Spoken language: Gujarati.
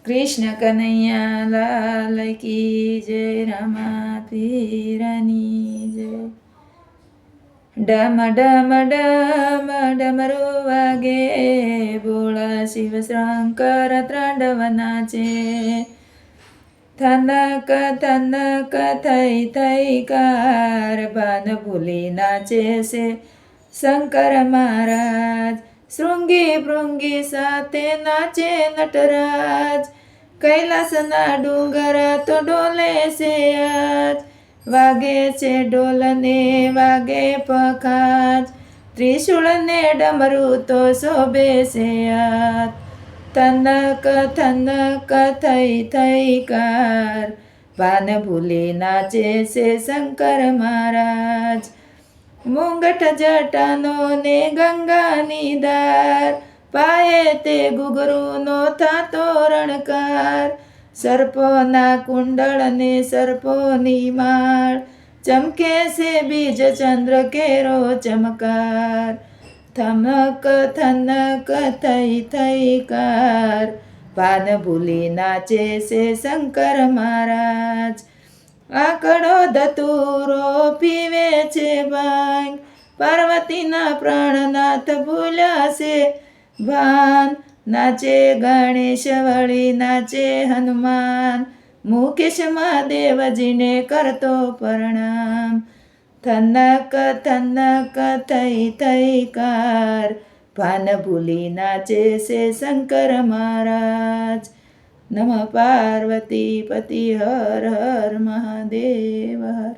કૃષ્ણ કનૈયા લાલ કી જય, રામા પીરની જય. ડમ ડમ ડમ ડમરુ વાગે, બોળા શિવ શંકર ત્રાંડવ નાચે. થનક થનક થઈ થઈ કાર, ભાન ભૂલી નાચે છે શંકર મહારાજ. શૃંગી ભૃંગી સાથે નાચે નટરાજ, કૈલાસના ડુંગર તો ડોલે છે આજ. વાગે છે ઢોલને વાગે પખાજ, ત્રિશૂળને ડમરું તો શોભે છે હાથ. થનક થનક થઈ થઈ કાર, ભાન ભૂલી નાચે છે શંકર મહારાજ. મુંગટ જટાનો ને ગંગાની ધાર, પાયે તે ઘૂઘરૂનો થાતો રણકાર. સર્પોના કુંડળ ને સર્પોની માળ, ચમકે છે બીજ ચંદ્ર કેરો ચમકાર. થનક થનક થઈ થઈ કાર, ભાન ભૂલી નાચે છે શંકર મહારાજ. આકડો ધતુરો પીવે છે ભાંગ, પાર્વતીના પ્રાણનાથ ભૂલ્યા છે ભાન. નાચે ગણેશ વળી નાચે હનુમાન, મુકેશ મહાદેવજીને કરતો પ્રણામ. થનક થનક થઈ થઈ કાર, ભાન ભૂલી નાચે છે શંકર મહારાજ. નમઃ પાર્વતી પતિ હર હર મહાદેવ હર.